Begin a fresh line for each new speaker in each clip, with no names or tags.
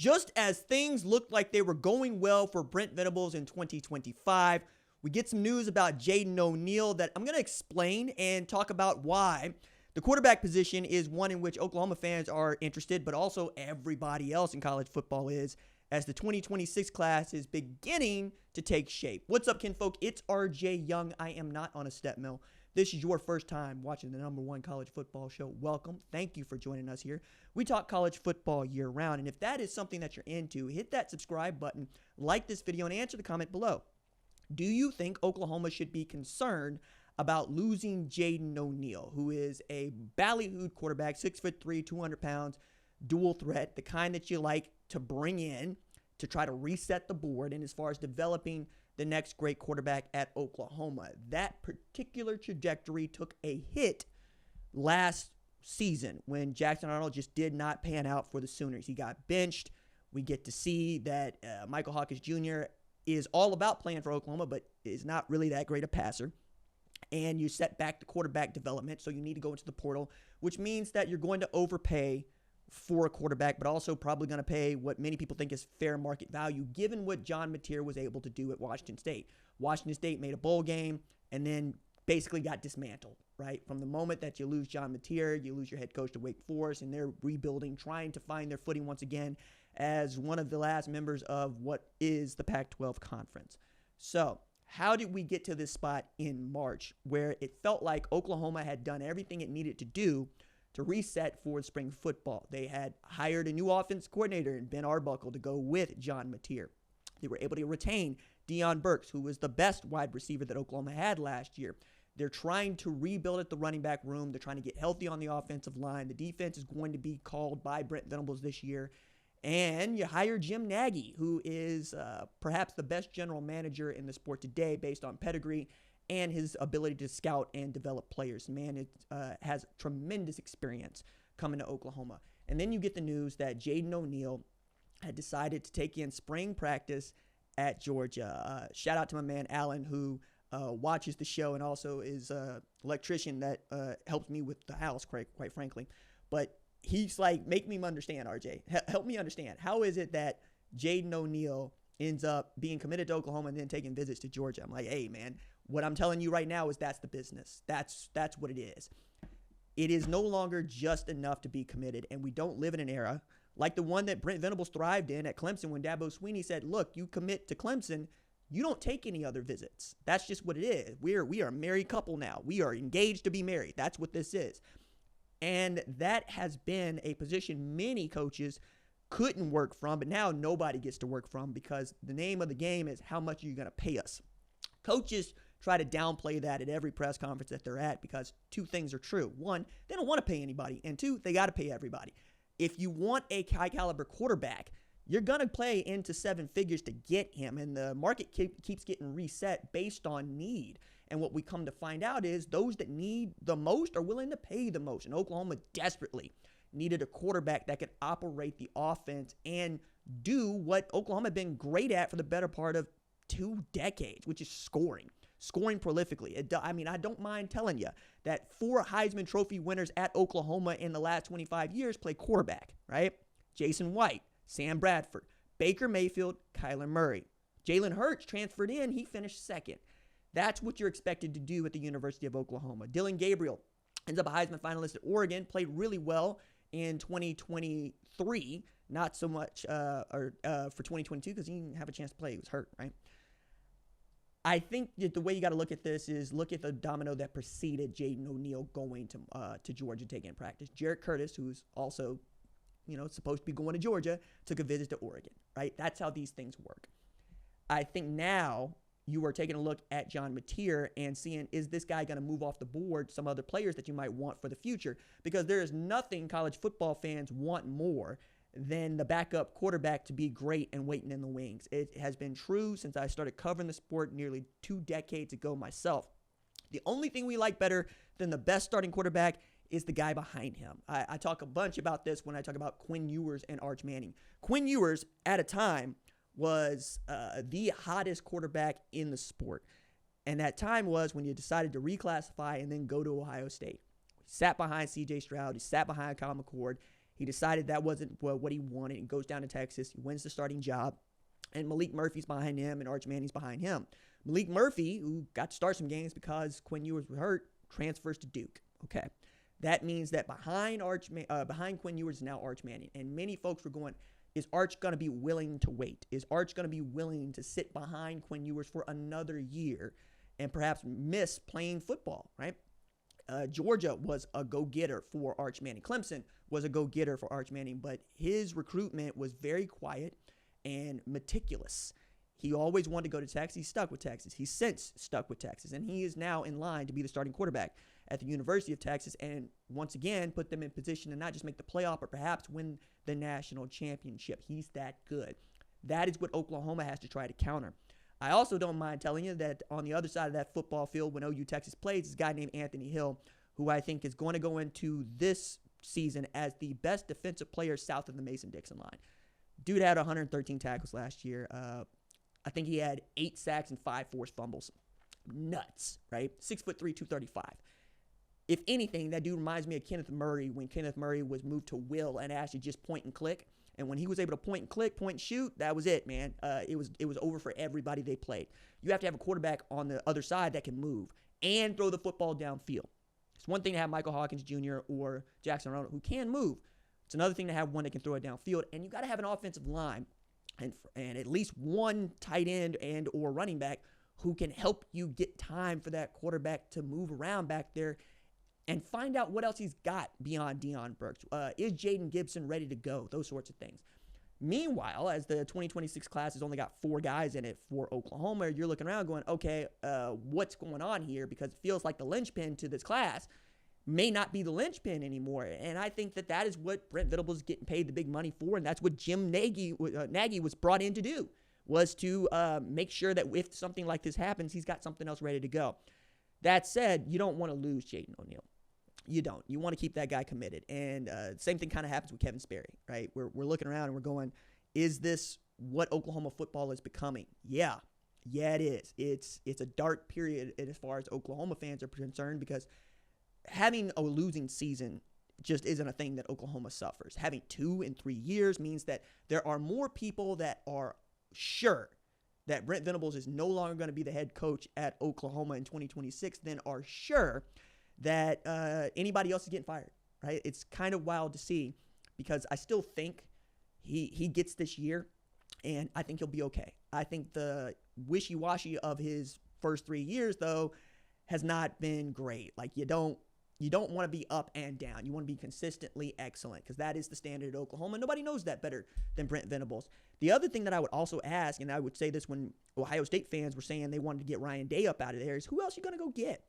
Just as things looked like they were going well for Brent Venables in 2025, we get some news about Jaden O'Neal that I'm going to explain and talk about why the quarterback position is one in which Oklahoma fans are interested, but also everybody else in college football is, as the 2026 class is beginning to take shape. What's up, kinfolk? It's RJ Young. I am not on a step mill. This is your first time watching the #1 college football show. Welcome. Thank you for joining us here. We talk college football year round, and if that is something that you're into, hit that subscribe button, like this video, and answer the comment below. Do you think Oklahoma should be concerned about losing Jaden O'Neal, who is a ballyhooed quarterback, 6'3", 200 pounds, dual threat, the kind that you like to bring in to try to reset the board, and as far as developing the next great quarterback at Oklahoma? That particular trajectory took a hit last season when Jackson Arnold just did not pan out for the Sooners. He got benched. We get to see that Michael Hawkins Jr. is all about playing for Oklahoma, but is not really that great a passer. And you set back the quarterback development, so you need to go into the portal, which means that you're going to overpay for a quarterback, but also probably going to pay what many people think is fair market value, given what John Mateer was able to do at Washington State. Washington State made a bowl game and then basically got dismantled, right? From the moment that you lose John Mateer, you lose your head coach to Wake Forest, and they're rebuilding, trying to find their footing once again as one of the last members of what is the Pac-12 conference. So how did we get to this spot in March where it felt like Oklahoma had done everything it needed to do to reset for spring football? They had hired a new offense coordinator in Ben Arbuckle to go with John Mateer. They were able to retain Deion Burks, who was the best wide receiver that Oklahoma had last year. They're trying to rebuild at the running back room. They're trying to get healthy on the offensive line. The defense is going to be called by Brent Venables this year. And you hire Jim Nagy, who is perhaps the best general manager in the sport today based on pedigree and his ability to scout and develop players. Man, has tremendous experience coming to Oklahoma. And then you get the news that Jaden O'Neal had decided to take in spring practice at Georgia. Shout out to my man Alan, who watches the show and also is an electrician that helps me with the house, quite frankly. But he's like, make me understand, RJ. Help me understand. How is it that Jaden O'Neal ends up being committed to Oklahoma and then taking visits to Georgia? I'm like, hey, man, what I'm telling you right now is that's the business. That's what it is. It is no longer just enough to be committed, and we don't live in an era like the one that Brent Venables thrived in at Clemson when Dabo Swinney said, look, you commit to Clemson, you don't take any other visits. That's just what it is. We are a married couple now. We are engaged to be married. That's what this is. And that has been a position many coaches couldn't work from, but now nobody gets to work from because the name of the game is how much are you going to pay us? Coaches try to downplay that at every press conference that they're at because two things are true. One, they don't want to pay anybody. And two, they got to pay everybody. If you want a high caliber quarterback, you're going to play into seven figures to get him. And the market keeps getting reset based on need. And what we come to find out is those that need the most are willing to pay the most. And Oklahoma desperately needed a quarterback that could operate the offense and do what Oklahoma had been great at for the better part of 2 decades, which is scoring prolifically. I don't mind telling you that 4 Heisman Trophy winners at Oklahoma in the last 25 years play quarterback, right? Jason White, Sam Bradford, Baker Mayfield, Kyler Murray. Jalen Hurts transferred in. He finished second. That's what you're expected to do at the University of Oklahoma. Dylan Gabriel ends up a Heisman finalist at Oregon, played really well in 2023, not so much for 2022 because he didn't have a chance to play. He was hurt, right? I think that the way you got to look at this is look at the domino that preceded Jaden O'Neal going to Georgia taking practice. Jarrett Curtis, who's also, supposed to be going to Georgia, took a visit to Oregon, right? That's how these things work. I think now you are taking a look at John Mateer and seeing, is this guy going to move off the board some other players that you might want for the future? Because there is nothing college football fans want more than the backup quarterback to be great and waiting in the wings. It has been true since I started covering the sport nearly 2 decades ago myself. The only thing we like better than the best starting quarterback is the guy behind him. I talk a bunch about this when I talk about Quinn Ewers and Arch Manning. Quinn Ewers, at a time, was the hottest quarterback in the sport. And that time was when you decided to reclassify and then go to Ohio State. He sat behind C.J. Stroud. He sat behind Kyle McCord. He decided that wasn't what he wanted. He goes down to Texas. He wins the starting job. And Malik Murphy's behind him and Arch Manning's behind him. Malik Murphy, who got to start some games because Quinn Ewers was hurt, transfers to Duke. Okay. That means that behind Quinn Ewers is now Arch Manning. And many folks were going, is Arch going to be willing to wait? Is Arch going to be willing to sit behind Quinn Ewers for another year and perhaps miss playing football, right? Georgia was a go-getter for Arch Manning. Clemson was a go-getter for Arch Manning, but his recruitment was very quiet and meticulous. He always wanted to go to Texas. He's stuck with Texas. He's since stuck with Texas, and he is now in line to be the starting quarterback at the University of Texas and once again put them in position to not just make the playoff, but perhaps win the national championship. He's that good. That is what Oklahoma has to try to counter. I also don't mind telling you that on the other side of that football field when OU Texas plays, is a guy named Anthony Hill, who I think is going to go into this season as the best defensive player south of the Mason-Dixon line. Dude had 113 tackles last year. I think he had 8 sacks and 5 forced fumbles. Nuts, right? 6'3", 235. If anything, that dude reminds me of Kenneth Murray when Kenneth Murray was moved to Will and actually just point and click. And when he was able to point and click, point and shoot, that was it, man. It was over for everybody they played. You have to have a quarterback on the other side that can move and throw the football downfield. It's one thing to have Michael Hawkins Jr. or Jackson Arnold who can move. It's another thing to have one that can throw it downfield. And you got to have an offensive line and at least one tight end and or running back who can help you get time for that quarterback to move around back there and find out what else he's got beyond Deion Burks. Is Jaden Gibson ready to go? Those sorts of things. Meanwhile, as the 2026 class has only got 4 guys in it for Oklahoma, you're looking around going, okay, what's going on here? Because it feels like the linchpin to this class may not be the linchpin anymore. And I think that is what Brent Venables is getting paid the big money for, and that's what Jim Nagy was brought in to do, was to make sure that if something like this happens, he's got something else ready to go. That said, you don't want to lose Jaden O'Neal. You don't. You want to keep that guy committed. And same thing kind of happens with Kevin Sperry, right? We're looking around and we're going, is this what Oklahoma football is becoming? Yeah, it is. It's a dark period as far as Oklahoma fans are concerned, because having a losing season just isn't a thing that Oklahoma suffers. Having 2 in 3 years means that there are more people that are sure that Brent Venables is no longer going to be the head coach at Oklahoma in 2026 than are sure that anybody else is getting fired, right? It's kind of wild to see, because I still think he gets this year, and I think he'll be okay. I think the wishy-washy of his first 3 years, though, has not been great. Like, you don't want to be up and down. You want to be consistently excellent, because that is the standard at Oklahoma. Nobody knows that better than Brent Venables. The other thing that I would also ask, and I would say this when Ohio State fans were saying they wanted to get Ryan Day up out of there, is who else are you going to go get?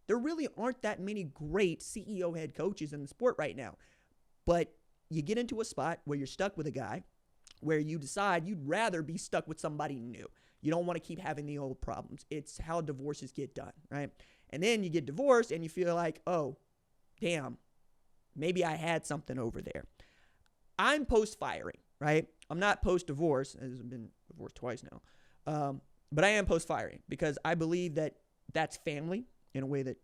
There really aren't that many great CEO head coaches in the sport right now. But you get into a spot where you're stuck with a guy where you decide you'd rather be stuck with somebody new. You don't want to keep having the old problems. It's how divorces get done, right? And then you get divorced and you feel like, oh, damn, maybe I had something over there. I'm post-firing, right? I'm not post-divorce. I've been divorced twice now. But I am post-firing, because I believe that that's family in a way that,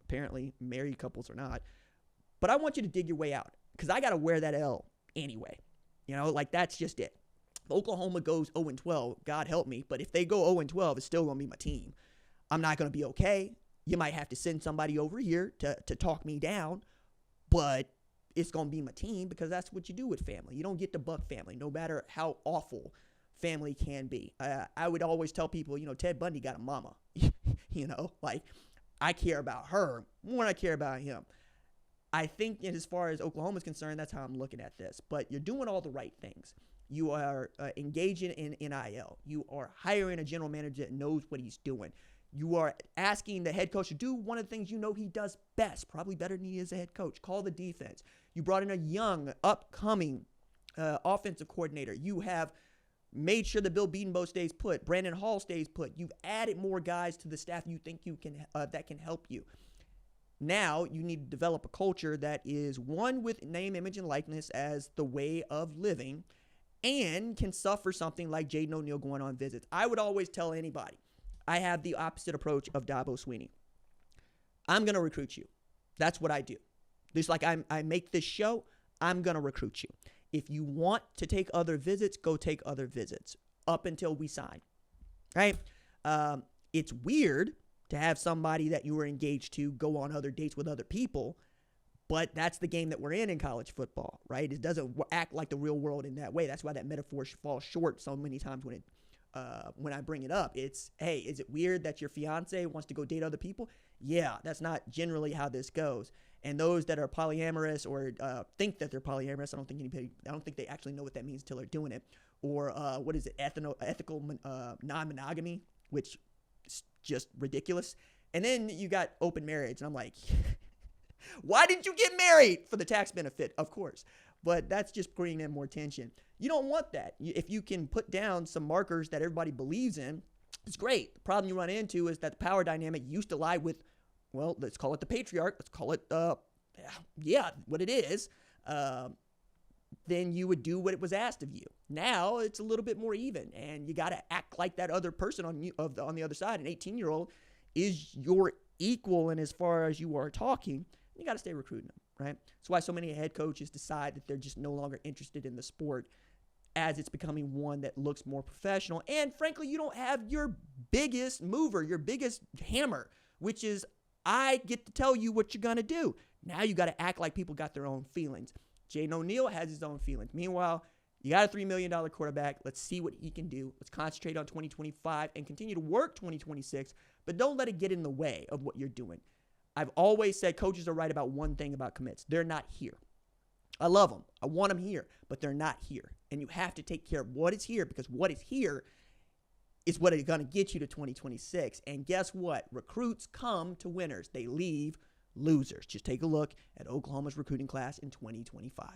apparently married couples are not. But I want you to dig your way out, because I got to wear that L anyway. That's just it. If Oklahoma goes 0-12, God help me. But if they go 0-12, it's still going to be my team. I'm not going to be okay. You might have to send somebody over here to talk me down, but it's going to be my team, because that's what you do with family. You don't get to buck family, no matter how awful family can be. I would always tell people, Ted Bundy got a mama. I care about her more than I care about him. I think as far as Oklahoma is concerned, that's how I'm looking at this. But you're doing all the right things. You are engaging in NIL. You are hiring a general manager that knows what he's doing. You are asking the head coach to do one of the things he does best, probably better than he is a head coach, call the defense. You brought in a young, upcoming offensive coordinator. You have made sure that Bill Bedenbaugh stays put. Brandon Hall stays put. You've added more guys to the staff you think you can that can help you. Now you need to develop a culture that is one with name, image, and likeness as the way of living, and can suffer something like Jaden O'Neal going on visits. I would always tell anybody, I have the opposite approach of Dabo Swinney. I'm going to recruit you. That's what I do. Just like I make this show, I'm going to recruit you. If you want to take other visits, go take other visits up until we sign, right? It's weird to have somebody that you were engaged to go on other dates with other people, but that's the game that we're in college football, right? It doesn't act like the real world in that way. That's why that metaphor falls short so many times when I bring it up. It's, hey, is it weird that your fiance wants to go date other people? Yeah, that's not generally how this goes. And those that are polyamorous or think that they're polyamorous, I don't think they actually know what that means until they're doing it. Or what is it, ethical non-monogamy, which is just ridiculous. And then you got open marriage, and I'm like, why didn't you get married? For the tax benefit, of course. But that's just bringing in more attention. You don't want that. If you can put down some markers that everybody believes in, it's great. The problem you run into is that the power dynamic used to lie with, well, let's call it the patriarch. Let's call it, what it is. Then you would do what it was asked of you. Now it's a little bit more even, and you got to act like that other person on the other side. An 18-year-old is your equal, and as far as you are talking, you got to stay recruiting them, right? That's why so many head coaches decide that they're just no longer interested in the sport as it's becoming one that looks more professional. And frankly, you don't have your biggest mover, your biggest hammer, which is I get to tell you what you're going to do. Now you got to act like people got their own feelings. Jaden O'Neal has his own feelings. Meanwhile, you got a $3 million quarterback. Let's see what he can do. Let's concentrate on 2025 and continue to work 2026, but don't let it get in the way of what you're doing. I've always said coaches are right about one thing about commits. They're not here. I love them. I want them here, but they're not here. And you have to take care of what is here, because what is here is what is going to get you to 2026. And guess what? Recruits come to winners. They leave losers. Just take a look at Oklahoma's recruiting class in 2025.